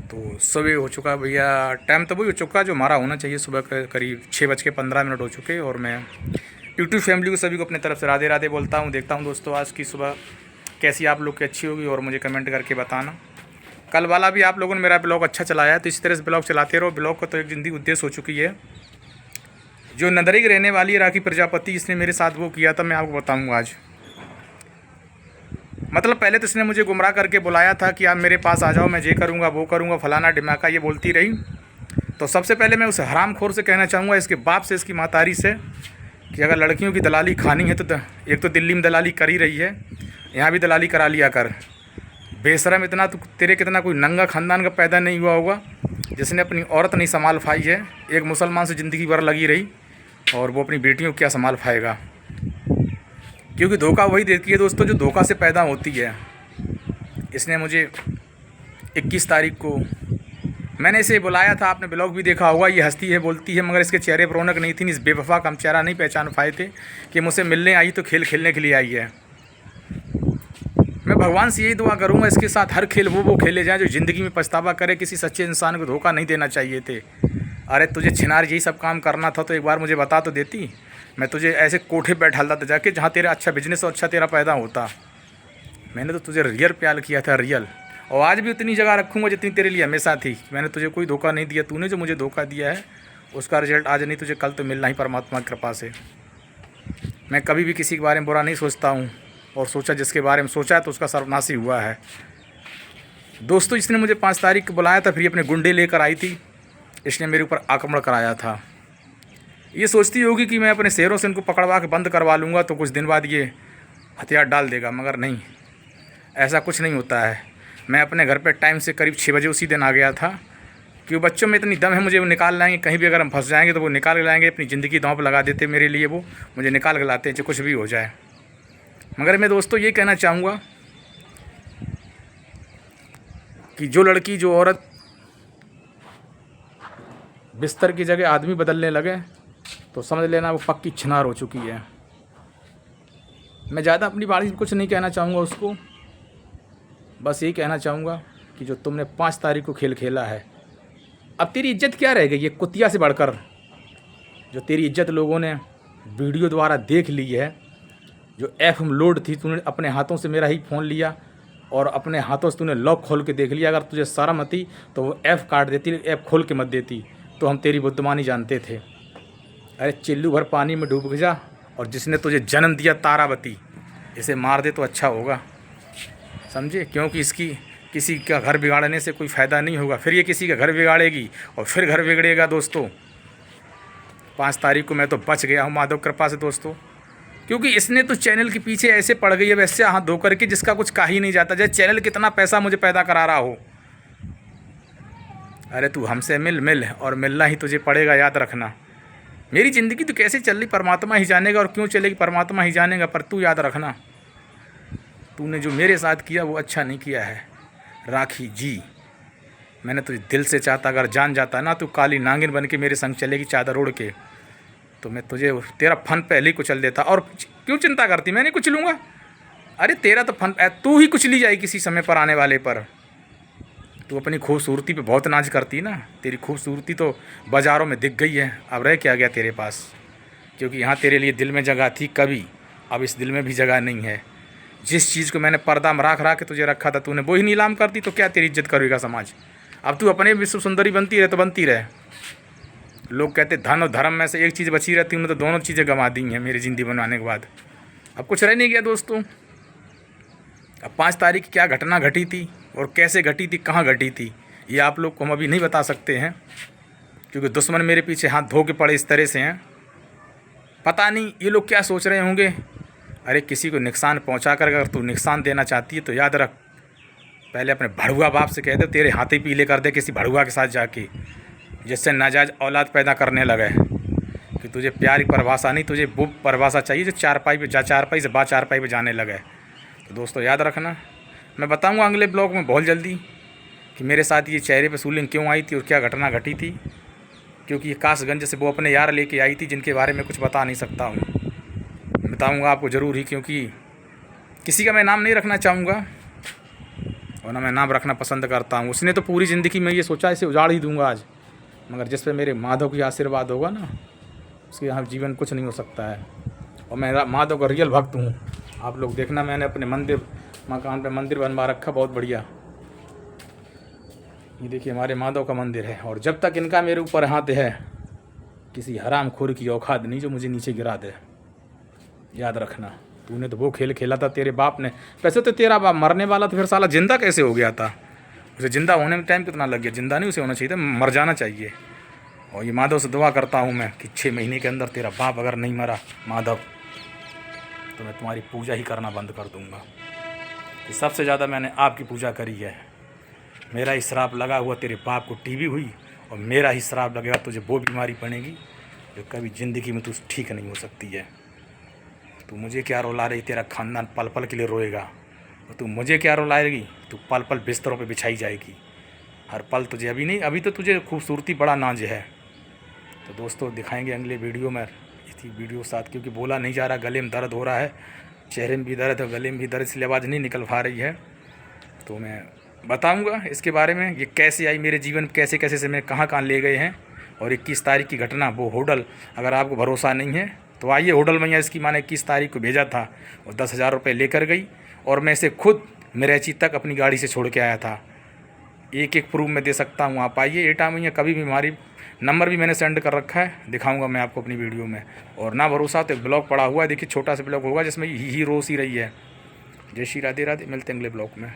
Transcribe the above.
तो सुबह हो चुका भैया, टाइम तो वही हो चुका जो हमारा होना चाहिए, सुबह करीब 6:15 हो चुके। और मैं यूट्यूब फैमिली को सभी को अपनी तरफ से राधे राधे बोलता हूँ। देखता हूँ दोस्तों आज की सुबह कैसी आप लोग की अच्छी होगी और मुझे कमेंट करके बताना। कल वाला भी आप लोगों ने मेरा ब्लॉग अच्छा चलाया है, तो इसी तरह से ब्लॉग चलाते रहो। ब्लॉग का तो एक ज़िंदगी उद्देश्य हो चुकी है। जो नदरी की रहने वाली है राखी प्रजापति, इसने मेरे साथ वो किया था, मैं आपको बताऊँगा आज। मतलब पहले तो इसने मुझे गुमराह करके बुलाया था कि आप मेरे पास आ जाओ, मैं ये करूँगा वो करूँगा फलाना ढिमाका, ये बोलती रही। तो सबसे पहले मैं उस हरामखोर से कहना चाहूँगा, इसके बाप से, इसकी मातारी से, कि अगर लड़कियों की दलाली खानी है तो एक तो दिल्ली में दलाली कर ही रही है, यहाँ भी दलाली करा लिया कर। बेशरम इतना तो तेरे कितना कोई नंगा ख़ानदान का पैदा नहीं हुआ होगा जिसने अपनी औरत नहीं संभाल पाई है। एक मुसलमान से ज़िंदगी भर लगी रही और वो अपनी बेटियों को क्या संभाल पाएगा, क्योंकि धोखा वही देती है दोस्तों जो धोखा से पैदा होती है। इसने मुझे 21 तारीख को मैंने इसे बुलाया था, आपने ब्लॉग भी देखा होगा। ये हंसती है बोलती है, मगर इसके चेहरे पर रौनक नहीं थी। इस बेवफा का हम चेहरा नहीं पहचान पाए थे कि मुझसे मिलने आई तो खेल खेलने के लिए आई है। मैं भगवान से यही दुआ करूंगा इसके साथ हर खेल वो खेले जाएं जो ज़िंदगी में पछतावा करे। किसी सच्चे इंसान को धोखा नहीं देना चाहिए थे। अरे तुझे छिनार यही सब काम करना था तो एक बार मुझे बता तो देती, मैं तुझे ऐसे कोठे पे बैठा था जाके जहाँ तेरा अच्छा बिजनेस और अच्छा तेरा पैदा होता। मैंने तो तुझे रियल प्यार किया था, रियल। और आज भी उतनी जगह रखूँगा जितनी तेरे लिए हमेशा थी। मैंने तुझे कोई धोखा नहीं दिया, तूने जो मुझे धोखा दिया है उसका रिजल्ट आज नहीं तुझे कल तो मिलना ही परमात्मा की कृपा से। मैं कभी भी किसी के बारे में बुरा नहीं सोचता हूँ, और सोचा जिसके बारे में सोचा है तो उसका सर्वनाश ही हुआ है। दोस्तों इसने मुझे 5 तारीख को बुलाया था, फिर अपने गुंडे लेकर आई थी। इसने मेरे ऊपर आक्रमण कराया था। ये सोचती होगी कि मैं अपने शेरों से इनको पकड़वा के बंद करवा लूँगा तो कुछ दिन बाद ये हथियार डाल देगा, मगर नहीं, ऐसा कुछ नहीं होता है। मैं अपने घर पे टाइम से करीब 6 बजे उसी दिन आ गया था, क्योंकि बच्चों में इतनी दम है, मुझे वो निकाल लाएंगे। कहीं भी अगर हम फंस जाएंगे तो वो निकाल के लाएंगे, अपनी ज़िंदगी दांव पर लगा देते मेरे लिए, वो मुझे निकाल के लाते हैं चाहे कुछ भी हो जाए। मगर मैं दोस्तों ये कहना चाहूँगा कि जो लड़की जो औरत बिस्तर की जगह आदमी बदलने लगे तो समझ लेना वो पक्की छिनार हो चुकी है। मैं ज़्यादा अपनी बारी कुछ नहीं कहना चाहूँगा उसको, बस यही कहना चाहूँगा कि जो तुमने 5 तारीख को खेल खेला है, अब तेरी इज्जत क्या रह गई? ये कुतिया से बढ़कर जो तेरी इज्जत लोगों ने वीडियो द्वारा देख ली है, जो FM लोड थी, तूने अपने हाथों से मेरा ही फ़ोन लिया और अपने हाथों से तूने लॉक खोल के देख लिया। अगर तुझे शर्म आती तो वो ऐप काट देती, ऐप खोल के मत देती, तो हम तेरी बुद्धिमानी जानते थे। अरे चिल्लू भर पानी में डूब जा, और जिसने तुझे जन्म दिया तारावती, इसे मार दे तो अच्छा होगा, समझे? क्योंकि इसकी किसी का घर बिगाड़ने से कोई फ़ायदा नहीं होगा। फिर ये किसी का घर बिगाड़ेगी और फिर घर बिगड़ेगा। दोस्तों 5 तारीख को मैं तो बच गया हूँ माधव कृपा से दोस्तों, क्योंकि इसने तो चैनल के पीछे ऐसे पड़ गई है वैसे हाथ धो करके जिसका कुछ कहा ही नहीं जाता, जैसे चैनल कितना पैसा मुझे पैदा करा रहा हो। अरे तू हमसे मिल और मिलना ही तुझे पड़ेगा, याद रखना। मेरी ज़िंदगी तो कैसे चल रही परमात्मा ही जानेगा, और क्यों चलेगी परमात्मा ही जानेगा। पर तू याद रखना, तूने जो मेरे साथ किया वो अच्छा नहीं किया है राखी जी। मैंने तुझे दिल से चाहता, अगर जान जाता ना तू काली नागिन बन के मेरे संग चलेगी चादर ओढ़ के, तो मैं तुझे तेरा फन पहले ही कुचल देता। और क्यों चिंता करती, मैं नहीं कुचलूँगा। अरे तेरा तो फन, तू ही कुचली जाए किसी समय पर आने वाले पर। तू अपनी खूबसूरती पे बहुत नाज करती ना, तेरी खूबसूरती तो बाज़ारों में दिख गई है, अब रह क्या गया तेरे पास? क्योंकि यहाँ तेरे लिए दिल में जगह थी कभी, अब इस दिल में भी जगह नहीं है। जिस चीज़ को मैंने पर्दा में राख के तुझे रखा था, तूने वही नीलाम करती तो क्या तेरी इज्जत करेगा समाज? अब तू अपने विश्व सुंदरी बनती रहे तो बनती रहे। लोग कहते धन और धर्म में से एक चीज़ बची रहती, उन्होंने तो दोनों चीज़ें गंवा दी हैं मेरी ज़िंदगी बनवाने के बाद। अब कुछ रह नहीं गया दोस्तों। अब 5 तारीख की क्या घटना घटी थी और कैसे घटी थी, कहाँ घटी थी, ये आप लोग को हम अभी नहीं बता सकते हैं, क्योंकि दुश्मन मेरे पीछे हाथ धो के पड़े इस तरह से हैं। पता नहीं ये लोग क्या सोच रहे होंगे। अरे किसी को नुकसान पहुंचा कर अगर तू नुकसान देना चाहती है तो याद रख, पहले अपने भड़ुआ बाप से कह दे तेरे हाथ ही पीले कर दे किसी भड़ुआ के साथ जाके, जिससे नाजायज औलाद पैदा करने लगे। कि तुझे प्यार की परिभाषा नहीं, तुझे वो परिभाषा चाहिए जो चारपाई पे चारपाई से चारपाई पे जाने लगे। तो दोस्तों याद रखना, मैं बताऊंगा अगले ब्लॉग में बहुत जल्दी कि मेरे साथ ये चेहरे पे सूलिंग क्यों आई थी और क्या घटना घटी थी, क्योंकि ये कासगंज से वो अपने यार लेके आई थी जिनके बारे में कुछ बता नहीं सकता हूँ। बताऊंगा आपको ज़रूर ही, क्योंकि किसी का मैं नाम नहीं रखना चाहूँगा और ना मैं नाम रखना पसंद करता हूँ। उसने तो पूरी ज़िंदगी में ये सोचा इसे उजाड़ ही दूंगा आज, मगर जिस पे मेरे माधव की आशीर्वाद होगा ना, उसके यहाँ जीवन कुछ नहीं हो सकता है। और मैं माधव का रियल भक्त हूँ। आप लोग देखना, मैंने अपने मंदिर मकान पे मंदिर बनवा रखा बहुत बढ़िया। ये देखिए हमारे माधव का मंदिर है। और जब तक इनका मेरे ऊपर हाथ है, किसी हराम खोर की औकात नहीं जो मुझे नीचे गिरा दे। याद रखना, तूने तो वो खेल खेला था तेरे बाप ने। वैसे तो तेरा बाप मरने वाला तो फिर साला जिंदा कैसे हो गया था? उसे जिंदा होने में टाइम कितना लग गया? जिंदा नहीं उसे होना चाहिए था, मर जाना चाहिए। और ये माधव से दुआ करता हूँ मैं कि 6 महीने के अंदर तेरा बाप अगर नहीं मरा माधव, तो मैं तुम्हारी पूजा ही करना बंद कर दूँगा। कि सबसे ज़्यादा मैंने आपकी पूजा करी है। मेरा ही श्राप लगा हुआ तेरे बाप को टीबी हुई, और मेरा ही श्राप लगेगा तुझे वो बीमारी पड़ेगी जो कभी ज़िंदगी में तू ठीक नहीं हो सकती है। तू मुझे क्या रुला रही? तेरा खानदान पल पल के लिए रोएगा। और तू मुझे क्या रुलाएगी? तू पल पल बिस्तरों पे बिछाई जाएगी। हर पल तुझे, अभी नहीं, अभी तो तुझे खूबसूरती बड़ा नाज है। तो दोस्तों दिखाएंगे अगले वीडियो में इसी वीडियो के साथ, क्योंकि बोला नहीं जा रहा, गले में दर्द हो रहा है, चेहरे में भी दर्द है, गले में भी दर्द, इसलिए आवाज़ नहीं निकल पा रही है। तो मैं बताऊंगा इसके बारे में, ये कैसे आई मेरे जीवन, कैसे कैसे से मैं कहाँ कहाँ ले गए हैं। और 21 तारीख की घटना, वो होटल, अगर आपको भरोसा नहीं है तो आइए होटल में। इसकी माने 21 तारीख को भेजा था और 10,000 रुपये लेकर गई, और मैं इसे खुद मेरेची तक अपनी गाड़ी से छोड़ के आया था। एक एक प्रूफ मैं दे सकता हूँ, आप आइए एटा में, या कभी भी हमारी नंबर भी मैंने सेंड कर रखा है, दिखाऊंगा मैं आपको अपनी वीडियो में। और ना भरोसा तो एक ब्लॉग पड़ा हुआ है, देखिए छोटा सा ब्लॉग होगा जिसमें ही रोस ही रही है। जय श्री राधे राधे, मिलते हैं अगले ब्लॉग में।